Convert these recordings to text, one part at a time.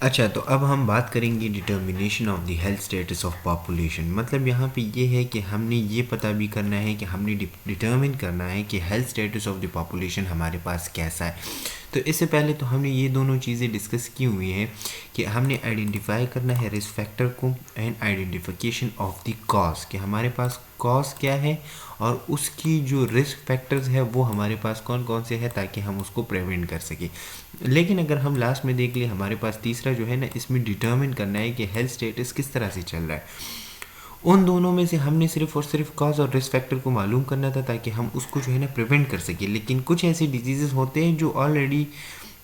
अच्छा, तो अब हम बात करेंगे determination of the health status of population. मतलब यहाँ पे ये है कि हमने ये पता भी करना है कि हमने डिटर्मिन करना है कि health status of the population हमारे पास कैसा है। तो इससे पहले तो हमने ये दोनों चीज़ें डिस्कस की हुई हैं कि हमने आइडेंटिफाई करना है रिस्क फैक्टर को and identification of the cause, कि हमारे पास कॉज क्या है और उसकी जो रिस्क फैक्टर्स है वो हमारे पास कौन कौन से हैं, ताकि हम उसको प्रिवेंट कर सकें। लेकिन अगर हम लास्ट में देख लें, हमारे पास तीसरा जो है ना, इसमें डिटर्मिन करना है कि हेल्थ स्टेटस किस तरह से चल रहा है। उन दोनों में से हमने सिर्फ और सिर्फ कॉज और रिस्क फैक्टर को मालूम करना था ताकि हम उसको जो है ना प्रिवेंट कर सकें। लेकिन कुछ ऐसे डिजीज़ होते हैं जो ऑलरेडी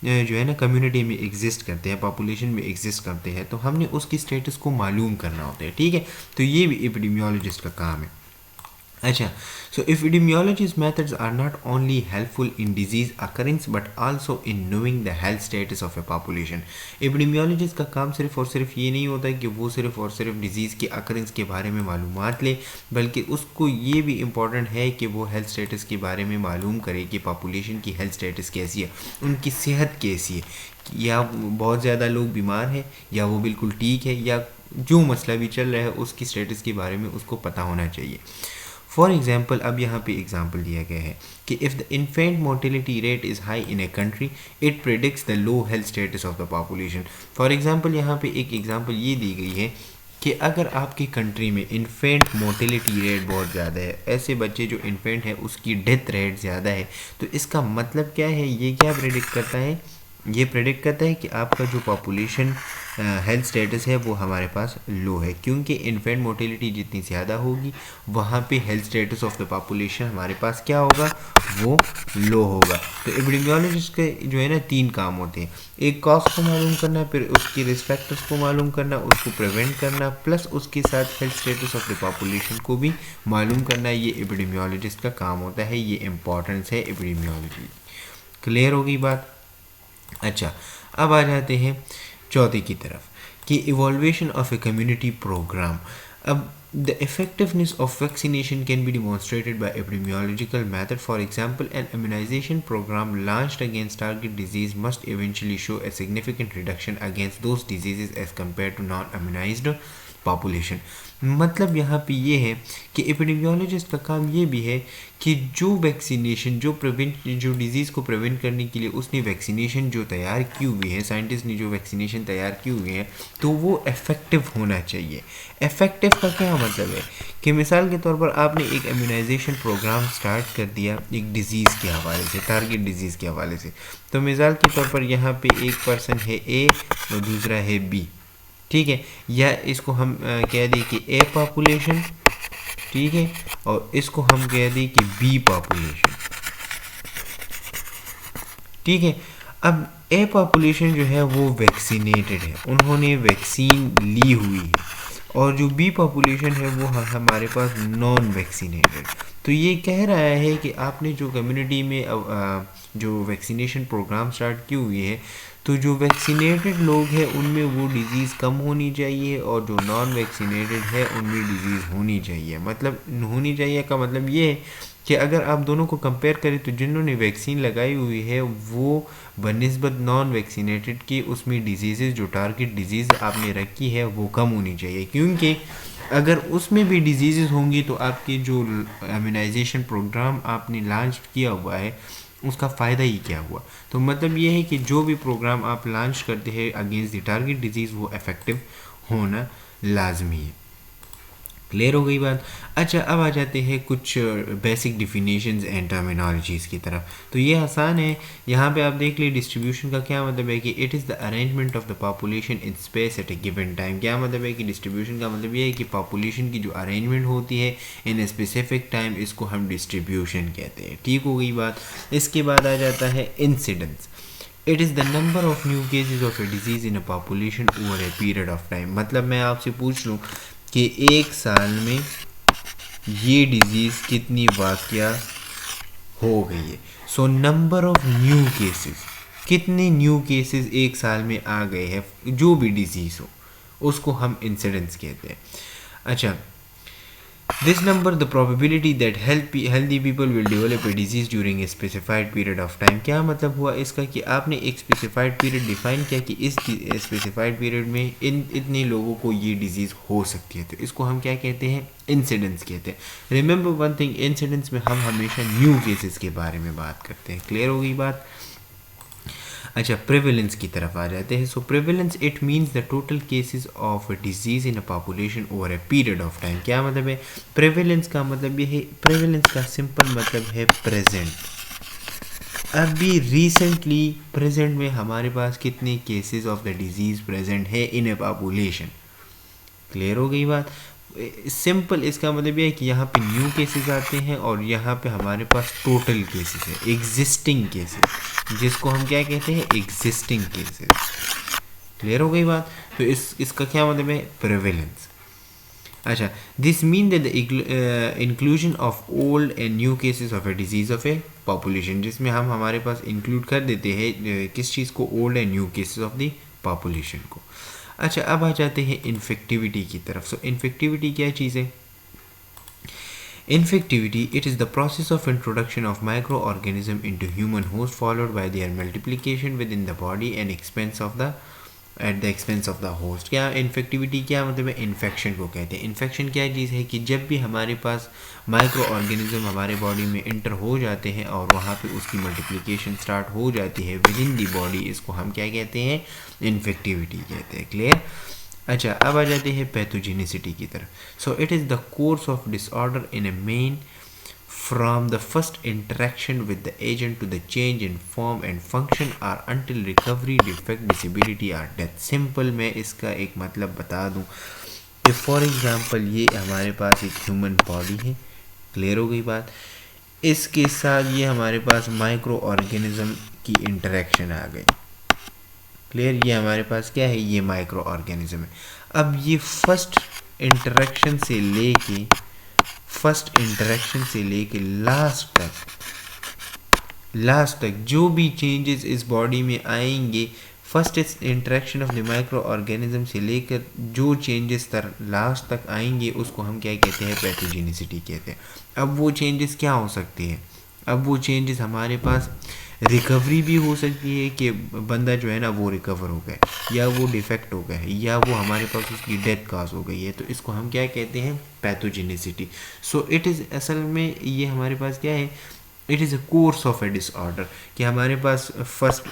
जो है ना कम्युनिटी में एग्जिस्ट करते हैं, पॉपुलेशन में एग्जिस्ट करते हैं, तो हमने उसकी स्टेटस को मालूम करना होता है। ठीक है, तो ये भी एपिडेमियोलॉजिस्ट का काम है। अच्छा, so epidemiologist methods are not only helpful in disease occurrence but also in knowing the health status of a population। epidemiologist का काम सिर्फ और सिर्फ ये नहीं होता है कि वो सिर्फ और सिर्फ डिजीज़ की अकरेंस के बारे में मालूमात ले, बल्कि उसको ये भी इम्पॉर्टेंट है कि वो हेल्थ स्टेटस के बारे में मालूम करे कि पॉपुलेशन की हेल्थ स्टेटस कैसी है, उनकी सेहत कैसी है, या बहुत ज़्यादा लोग बीमार हैं या वो बिल्कुल ठीक है, या जो मसला भी चल रहा है उसकी स्टेटस के बारे में उसको पता होना चाहिए। फॉर एग्जाम्पल, अब यहाँ पे एग्जाम्पल दिया गया है कि if the infant mortality rate is high in a country it predicts the low health status of the population. For example, यहाँ पे एक एग्जाम्पल ये दी गई है कि अगर आपकी कंट्री में इन्फेंट मोर्टेलिटी रेट बहुत ज़्यादा है, ऐसे बच्चे जो इन्फेंट है उसकी डेथ रेट ज़्यादा है, तो इसका मतलब क्या है, ये क्या प्रेडिक्ट करता है, ये प्रेडिक्ट करता है कि आपका जो पॉपुलेशन हेल्थ स्टेटस है वो हमारे पास लो है, क्योंकि इन्फेंट मोर्टेलिटी जितनी ज़्यादा होगी वहाँ पे health status of the population हमारे पास क्या होगा, वो लो होगा। तो एपिडेमियोलॉजिस्ट के जो है ना 3 काम होते हैं, एक कॉज को मालूम करना, फिर उसकी रिस्क फैक्टर्स को मालूम करना, उसको प्रिवेंट करना, प्लस उसके साथ health status of the population को भी मालूम करना। ये एपिडेमियोलॉजिस्ट का काम होता है, ये इंपॉर्टेंस है एपिडेमियोलॉजी। क्लियर होगी बात। अच्छा, अब आ जाते हैं चौथे की तरफ कि इवॉल्वेशन ऑफ ए कम्युनिटी प्रोग्राम। अब the effectiveness of vaccination can be demonstrated by epidemiological method. For example, an immunization program launched against target disease must eventually show a significant reduction against those diseases as compared to non-immunized population. मतलब यहाँ पे ये है कि epidemiologist का काम ये भी है कि जो वैक्सीनेशन जो डिज़ीज़ को प्रिवेंट करने के लिए उसने वैक्सीनेशन जो तैयार की हुई है, साइंटिस्ट ने जो वैक्सीनेशन तैयार की हुई है, तो वो इफ़ेक्टिव होना चाहिए। इफ़ेक्टिव का क्या मतलब है कि मिसाल के तौर पर आपने एक इम्यूनाइजेशन प्रोग्राम स्टार्ट कर दिया एक डिज़ीज़ के हवाले से, टारगेट डिज़ीज़ के हवाले से, तो मिसाल के तौर पर यहाँ पे एक पर्सन है ए और दूसरा है बी, ठीक है, या इसको हम कह दें कि ए पॉपुलेशन, ठीक है, और इसको हम कह दें कि बी पॉपुलेशन, ठीक है। अब ए पॉपुलेशन जो है वो वैक्सीनेटेड है, उन्होंने वैक्सीन ली हुई है, और जो बी पॉपुलेशन है वो हमारे पास नॉन वैक्सीनेटेड। तो ये कह रहा है कि आपने जो कम्युनिटी में जो वैक्सीनेशन प्रोग्राम स्टार्ट की हुई है, तो जो वैक्सीनेटेड लोग हैं उनमें वो डिज़ीज़ कम होनी चाहिए और जो नॉन वैक्सीनेटेड है उनमें डिज़ीज़ होनी चाहिए। मतलब होनी चाहिए का मतलब ये है कि अगर आप दोनों को कंपेयर करें तो जिन्होंने वैक्सीन लगाई हुई है वो बनिस्बत नॉन वैक्सीनेटेड की उसमें डिजीज़ जो टारगेट डिजीज़ आपने रखी है वो कम होनी चाहिए, क्योंकि अगर उसमें भी डिजीज़ होंगी तो आपके जो इम्यूनाइजेशन प्रोग्राम आपने लॉन्च किया हुआ है उसका फ़ायदा ही क्या हुआ। तो मतलब ये है कि जो भी प्रोग्राम आप लॉन्च करते हैं अगेंस्ट द टारगेट डिजीज़ वो इफ़ेक्टिव होना लाजमी है। क्लियर हो गई बात। अच्छा, अब आ जाते हैं कुछ बेसिक डिफिनेशंस एंड टर्मिनोलॉजीज़ की तरफ। तो ये आसान है, यहाँ पे आप देख लीजिए डिस्ट्रीब्यूशन का क्या मतलब है कि it is the arrangement of the population in space at A given time. क्या मतलब है कि डिस्ट्रीब्यूशन का मतलब ये है कि पॉपुलेशन की जो अरेंजमेंट होती है इन ए स्पेसिफिक टाइम, इसको हम डिस्ट्रीब्यूशन कहते हैं। ठीक हो गई बात। इसके बाद आ जाता है incidence. It is the number of new cases of A disease in a population over a period of time. मतलब मैं आपसे पूछ लूँ कि एक साल में ये डिज़ीज़ कितनी वाक़या हो गई है। So number of new cases, कितने न्यू केसेस एक साल में आ गए हैं जो भी डिज़ीज़ हो, उसको हम इंसिडेंस कहते हैं। अच्छा, This number the probability that healthy people will develop a disease during a specified period of time. क्या मतलब हुआ इसका कि आपने एक स्पेसिफाइड पीरियड डिफाइन किया कि इस स्पेसिफाइड पीरियड में इतने लोगों को ये डिजीज़ हो सकती है, तो इसको हम क्या कहते हैं, इंसिडेंस कहते हैं। रिमेंबर वन थिंग, इंसिडेंस में हम हमेशा न्यू केसेस के बारे में बात करते हैं। क्लियर हो गई बात। अच्छा, प्रेवलेंस की तरफ आ जाते हैं। So prevalence it means the total cases of a disease in a population over a period of time. क्या मतलब है प्रेवलेंस का? मतलब ये है, प्रेवलेंस का सिंपल मतलब है प्रेजेंट। अभी रिसेंटली प्रेजेंट में हमारे पास कितने cases of the disease present है इन अ पॉपुलेशन। क्लियर हो गई बात। सिंपल इसका मतलब ये है कि यहाँ पे न्यू केसेस आते हैं और यहाँ पे हमारे पास टोटल केसेस है, एग्जिस्टिंग केसेस, जिसको हम क्या कहते हैं, एग्जिस्टिंग केसेस। क्लियर हो गई बात। तो इसका क्या मतलब है, प्रेवलेंस। अच्छा, this mean that the inclusion of old and new cases of a disease of A population, जिसमें हम हमारे पास इंक्लूड कर देते हैं किस चीज़ को, old and new cases of the population को। अच्छा, अब आ जाते हैं इन्फेक्टिविटी की तरफ। सो इन्फेक्टिविटी क्या चीज़ है? Infectivity, it is the process of introduction of microorganism into human host followed by their multiplication within the body and at the expense of the host. क्या इन्फेक्टिविटी क्या मतलब है? इन्फेक्शन को कहते हैं। इन्फेक्शन क्या चीज़ है कि जब भी हमारे पास माइक्रो ऑर्गेनिज्म हमारे बॉडी में इंटर हो जाते हैं और वहाँ पे उसकी मल्टीप्लिकेशन स्टार्ट हो जाती है विद इन दी बॉडी, इसको हम क्या कहते हैं, इन्फेक्टिविटी कहते हैं। क्लियर। अच्छा, अब आ जाते हैं पैथोजेनिसिटी की तरफ। So it is the course of disorder in A main from the first interaction with the agent to the change in form and function or until recovery, defect, disability or death. Simple मैं इसका एक मतलब बता दूं कि for example ये हमारे पास एक ह्यूमन बॉडी है। क्लियर हो गई बात। इसके साथ ये हमारे पास माइक्रो ऑर्गेनिज्म की इंटरेक्शन आ गई। क्लियर। ये हमारे पास क्या है, ये माइक्रो ऑर्गेनिज्म है। अब ये फर्स्ट इंटरेक्शन से लेके लास्ट तक जो भी चेंजेस इस बॉडी में आएंगे, first interaction of the micro organism से लेकर जो चेंजेस लास्ट तक आएंगे, उसको हम क्या कहते हैं, पैथोजेनिसिटी कहते हैं। अब वो चेंजेस क्या हो सकती है? अब वो चेंजेस हमारे पास रिकवरी भी हो सकती है कि बंदा जो है ना वो रिकवर हो गया, या वो डिफेक्ट हो गया है, या वो हमारे पास उसकी डेथ काज हो गई है, तो इसको हम क्या कहते हैं, पैथोजेनिसिटी। सो इट इज़, असल में ये हमारे पास क्या है, it is a course of A disorder, कि हमारे पास फर्स्ट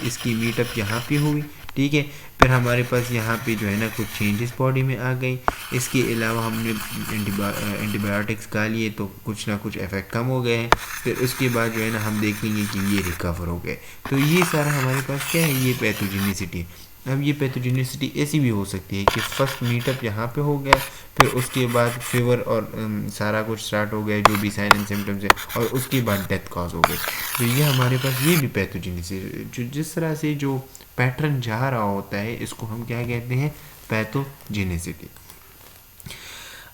इसकी मीटअप यहाँ पे हुई, ठीक है, फिर हमारे पास यहाँ पे जो है ना कुछ चेंजेस बॉडी में आ गई, इसके अलावा हमने एंटीबायोटिक्स खा लिए तो कुछ ना कुछ इफेक्ट कम हो गए हैं, फिर उसके बाद जो है ना हम देखेंगे कि ये रिकवर हो गए। तो ये सारा हमारे पास क्या है, ये पैथोजेनिसिटी। अब ये पैथोजेनिसिटी ऐसी भी हो सकती है कि फर्स्ट मीटअप यहाँ पे हो गया, फिर उसके बाद फीवर और सारा कुछ स्टार्ट हो गया, जो भी साइन एंड सिम्टम्स है, और उसके बाद डेथ कॉज हो गई। तो ये हमारे पास ये भी पैथोजेनिसिटी, जो जिस तरह से जो पैटर्न जा रहा होता है, इसको हम क्या कहते हैं, पैथोजेनिसिटी।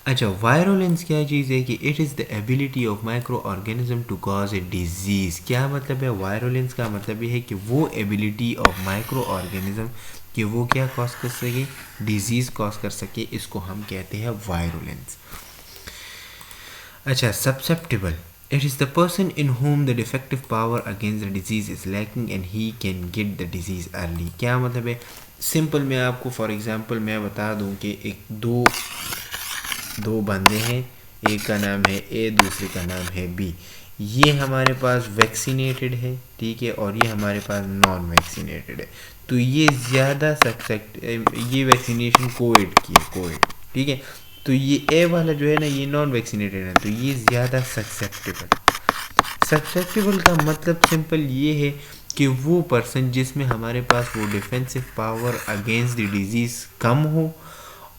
अच्छा, वायरुलेंस क्या चीज़ है कि it is the ability of micro organism to cause a disease. क्या मतलब है वायरुलेंस का? मतलब ये है कि वो एबिलिटी ऑफ माइक्रो ऑर्गेनिज्म कि वो क्या कॉज कर सके, डिजीज़ कॉज कर सके, इसको हम कहते हैं वायरुलेंस। अच्छा, susceptible, it is the person in whom the defective power against the disease is lacking and he can get the disease early. क्या मतलब है? सिंपल मैं आपको फॉर एग्जांपल मैं बता दूं कि एक दो बंदे हैं, एक का नाम है ए, दूसरे का नाम है बी। ये हमारे पास वैक्सीनेटेड है, ठीक है, और ये हमारे पास नॉन वैक्सीनेटेड है। तो ये ज़्यादा ये वैक्सीनेशन कोविड की है, कोविड, ठीक है। तो ये ए वाला जो है ना, ये नॉन वैक्सीनेटेड है, तो ये ज़्यादा ससेप्टेबल का मतलब सिंपल ये है कि वो पर्सन जिसमें हमारे पास वो defensive power against the disease कम हो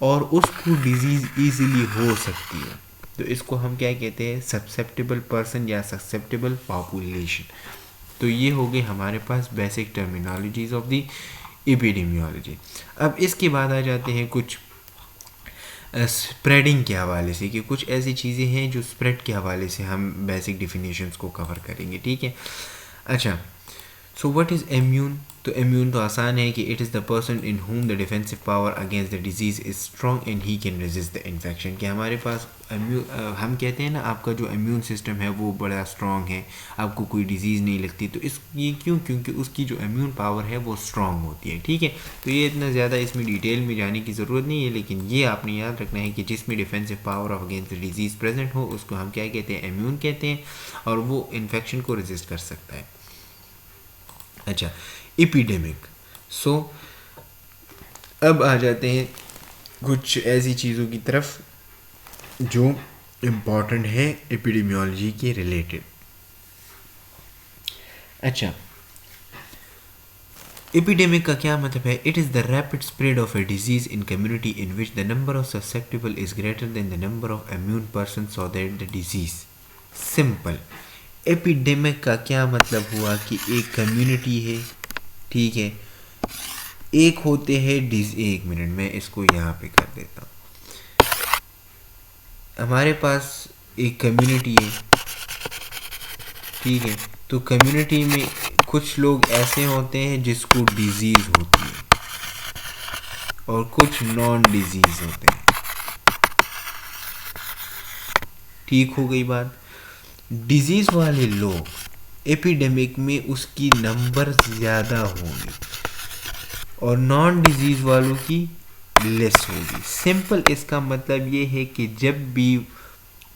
और उसको डिजीज़ ईजिली हो सकती है, तो इसको हम क्या कहते हैं, ससेप्टेबल पर्सन या ससेप्टेबल पॉपुलेशन। तो ये हो गए हमारे पास basic terminologies of the epidemiology. अब इसके बाद आ जाते हैं कुछ स्प्रेडिंग के हवाले से, कि कुछ ऐसी चीज़ें हैं जो स्प्रेड के हवाले से हम बेसिक डिफिनीशंस को कवर करेंगे, ठीक है। अच्छा, सो व्हाट इज़ इम्यून? तो इम्यून तो आसान है कि it is the person in whom the defensive power against the disease is strong and he can resist the infection. कि हमारे पास हम कहते हैं ना आपका जो इम्यून सिस्टम है वो बड़ा स्ट्रॉन्ग है, आपको कोई डिजीज़ नहीं लगती। तो इस ये क्यों? क्योंकि उसकी जो इम्यून पावर है वो स्ट्रॉन्ग होती है। ठीक है, तो ये इतना ज़्यादा इसमें डिटेल में जाने की ज़रूरत नहीं है, लेकिन ये आपने याद रखना है कि जिसमें defensive power of against the disease present हो उसको हम क्या कहते हैं? इम्यून कहते हैं, और वो इन्फेक्शन को रेजिस्ट कर सकता है। अच्छा, एपिडेमिक। सो अब आ जाते हैं कुछ ऐसी चीज़ों की तरफ जो इम्पॉर्टेंट है एपिडेमियोलॉजी के रिलेटेड। अच्छा, एपिडेमिक का क्या मतलब है? It is the rapid spread of A disease in community in which the number of susceptible is greater than the number of immune person so that the disease. Simple. Epidemic का क्या मतलब हुआ कि एक कम्युनिटी है, ठीक है, एक होते हैं एक मिनट में इसको यहाँ पे कर देता हूँ। हमारे पास एक कम्युनिटी है, ठीक है, तो कम्युनिटी में कुछ लोग ऐसे होते हैं जिसको डिजीज़ होती है और कुछ नॉन डिजीज़ होते हैं। ठीक हो गई बात? डिजीज़ वाले लोग एपिडेमिक में उसकी नंबर ज़्यादा होंगे और नॉन डिजीज़ वालों की लेस होगी। सिंपल इसका मतलब ये है कि जब भी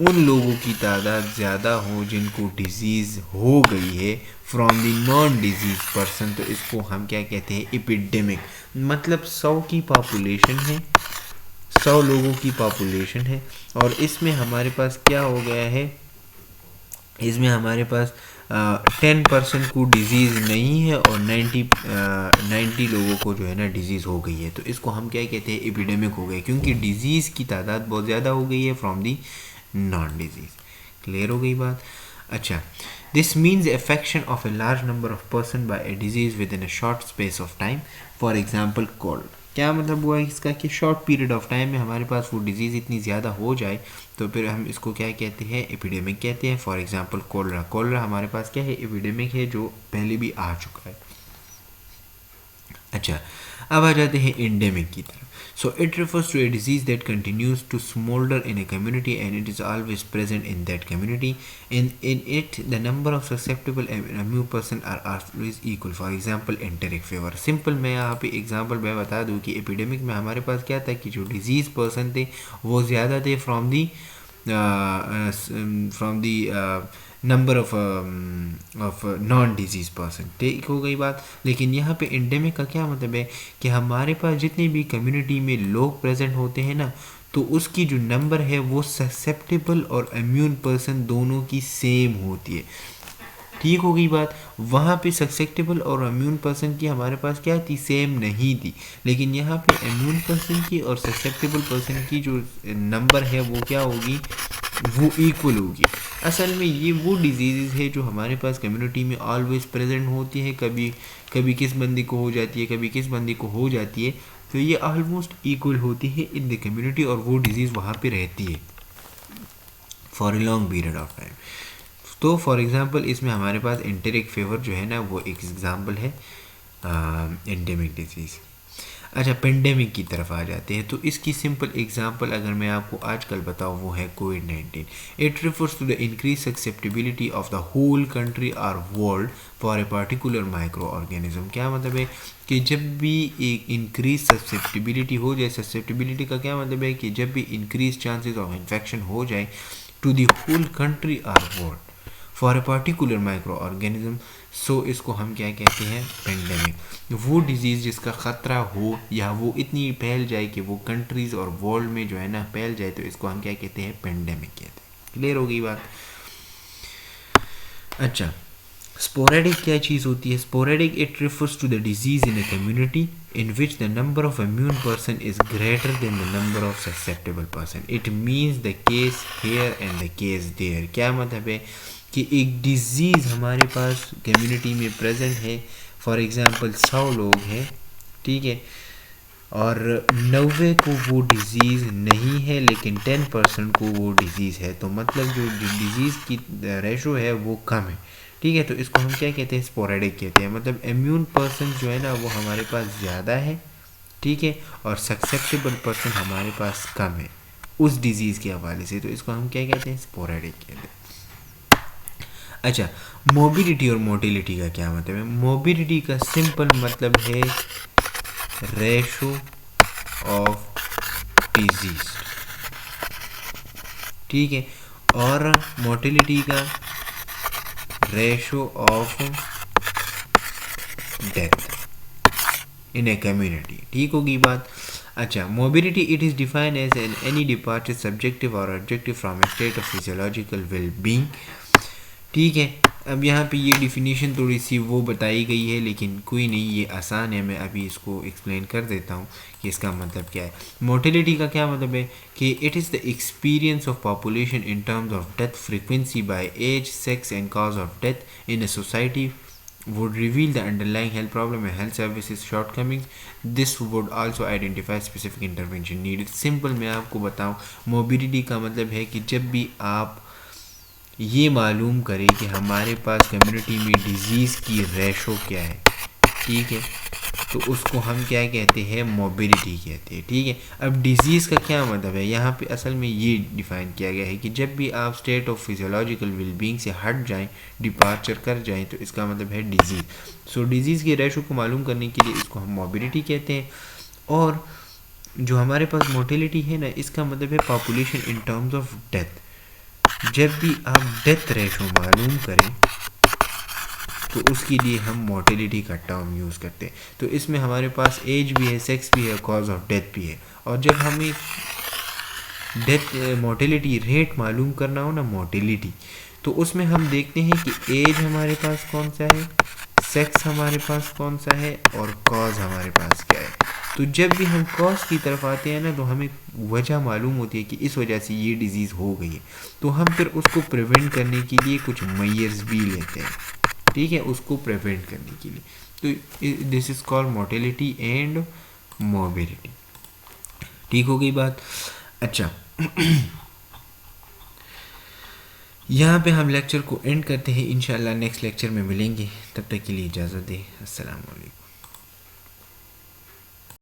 उन लोगों की तादाद ज़्यादा हो जिनको डिजीज़ हो गई है from the non disease person, तो इसको हम क्या कहते हैं? एपिडेमिक। मतलब 100 की पॉपुलेशन है, 100 लोगों की पॉपुलेशन है, और इसमें हमारे पास क्या हो गया है? इसमें हमारे पास 10% को डिज़ीज़ नहीं है और 90 लोगों को जो है ना डिज़ीज़ हो गई है। तो इसको हम क्या कहते हैं? एपिडेमिक हो गए, क्योंकि डिज़ीज़ की तादाद बहुत ज़्यादा हो गई है from the non disease. Clear हो गई बात? अच्छा, this means affection of a large number of person by A disease with in A short space of time. For example cold. क्या मतलब हुआ इसका? कि शॉर्ट पीरियड ऑफ टाइम में हमारे पास वो डिजीज़ इतनी ज़्यादा हो जाए तो फिर हम इसको क्या कहते हैं? एपिडेमिक कहते हैं। For example cholera. कोलरा हमारे पास क्या है? एपिडेमिक है, जो पहले भी आ चुका है। अच्छा, अब आ जाते हैं एंडेमिक की तरफ। So it refers to a disease that continues to smolder in a community and it is always present in that community. In it the number of susceptible immune person are always equal. For example enteric fever. Simple मैं यहाँ पे example मैं बता दूँ कि epidemic में हमारे पास क्या था कि जो डिजीज़ पर्सन थे वो ज़्यादा थे from the number of non disease person. ठीक हो गई बात? लेकिन यहाँ पे एंडेमिक का क्या मतलब है कि हमारे पास जितनी भी कम्युनिटी में लोग प्रेजेंट होते हैं ना, तो उसकी जो नंबर है वो ससेप्टेबल और इम्यून पर्सन दोनों की सेम होती है। ठीक हो गई बात? वहाँ पे ससेप्टेबल और इम्यून पर्सन की हमारे पास क्या थी? सेम नहीं थी। लेकिन यहाँ पे इम्यून पर्सन की और ससेप्टेबल पर्सन की जो नंबर है वो क्या होगी? वो इक्वल होगी। असल में ये वो डिजीज़ है जो हमारे पास कम्युनिटी में ऑलवेज प्रेजेंट होती है। कभी कभी किस बंदे को हो जाती है, कभी किस बंदे को हो जाती है, तो ये ऑलमोस्ट इक्वल होती है इन द कम्युनिटी और वो डिजीज़ वहाँ पे रहती है for a long period of time. तो फॉर एग्ज़ाम्पल इसमें हमारे पास एंटेरिक फीवर जो है ना वो एक एग्ज़ाम्पल है एंडेमिक डिजीज़। अच्छा, पेंडेमिक की तरफ आ जाते हैं। तो इसकी सिंपल एग्जांपल अगर मैं आपको आजकल बताऊं वो है कोविड-19। It refers to the increase susceptibility of the whole country or world for a particular micro organism. क्या मतलब है कि जब भी एक इंक्रीज ससेप्टेबिलिटी हो जाए, ससेप्टेबिलिटी का क्या मतलब है कि जब भी इंक्रीज चांसेस ऑफ इन्फेक्शन हो जाए to the whole country or world for a particular micro organism, so इसको हम क्या कहते हैं? पेंडेमिक। वो डिजीज़ जिसका ख़तरा हो या वो इतनी फैल जाए कि वो कंट्रीज़ और वर्ल्ड में जो है ना फैल जाए, तो इसको हम क्या कहते हैं? पेंडेमिक कहते हैं। क्लियर हो गई बात? अच्छा, स्पोरेडिक क्या चीज़ होती है? Sporadic it refers to the disease in a community in which the number of immune person is greater than the number of susceptible person. It means the case here and the case there. क्या मतलब है कि एक disease हमारे पास community में present है, for example 100 लोग हैं, ठीक है, और 90 को वो डिज़ीज़ नहीं है लेकिन 10% को वो डिज़ीज़ है। तो मतलब जो डिज़ीज़ की रेशो है वो कम है। ठीक है। तो इसको हम क्या कहते हैं, स्पोरेडिक कहते हैं, मतलब इम्यून पर्सन जो है ना वो हमारे पास ज़्यादा है, ठीक है, और सक्सेप्टेबल पर्सन हमारे पास कम है उस डिज़ीज़ के हवाले से, तो इसको हम क्या कहते हैं, स्पोरेडिक कहते हैं। अच्छा, मोबिलिटी और मोटिलिटी का क्या मतलब है? मोबिलिटी का सिंपल मतलब है रेशो ऑफ डिजीज, ठीक है, और मोटिलिटी का ratio of death in a community, ठीक होगी बात। अच्छा, mobility it is defined as any departure subjective or objective from a state of physiological well being, ठीक है। अब यहाँ पे ये डिफिनीशन थोड़ी सी वो बताई गई है, लेकिन कोई नहीं, ये आसान है, मैं अभी इसको एक्सप्लेन कर देता हूँ कि इसका मतलब क्या है। मोटिलिटी का क्या मतलब है कि it is the experience of population in terms of death frequency by age, sex and cause of death in a society would reveal the underlying health problem and health services shortcomings. This would also identify specific intervention needed. Simple मैं आपको बताऊं, mobility का मतलब है कि जब भी आप ये मालूम करें कि हमारे पास कम्युनिटी में डिज़ीज़ की रेशो क्या है, ठीक है, तो उसको हम क्या कहते हैं, मोबिलिटी कहते हैं, ठीक है। अब डिज़ीज़ का क्या मतलब है, यहाँ पे असल में ये डिफ़ाइन किया गया है कि जब भी आप स्टेट ऑफ फिजियोलॉजिकल वेलबींग से हट जाएं, डिपार्चर कर जाएं, तो इसका मतलब है डिज़ीज़। सो डिज़ीज़ की रेशो को मालूम करने के लिए इसको हम मोबिलिटी कहते हैं। और जो हमारे पास मोटिलिटी है ना, इसका मतलब है population in terms of death. जब भी आप डेथ रेशो मालूम करें तो उसके लिए हम मोटिलिटी का टर्म यूज़ करते हैं। तो इसमें हमारे पास एज भी है, सेक्स भी है, कॉज ऑफ डेथ भी है। और जब हमें डेथ मोटिलिटी रेट मालूम करना हो ना, मोटिलिटी, तो उसमें हम देखते हैं कि एज हमारे पास कौन सा है, सेक्स हमारे पास कौन सा है, और कॉज हमारे पास क्या है। तो जब भी हम कॉज की तरफ आते हैं ना, तो हमें वजह मालूम होती है कि इस वजह से ये डिज़ीज़ हो गई है, तो हम फिर उसको प्रिवेंट करने के लिए कुछ मेजर्स भी लेते हैं, ठीक है, उसको प्रिवेंट करने के लिए। तो this is called motility and mobility, ठीक हो गई बात। अच्छा यहाँ पे हम लेक्चर को एंड करते हैं, इंशाल्लाह नेक्स्ट लेक्चर में मिलेंगे, तब तक के लिए इजाज़त दें, अस्सलाम वालेकुम।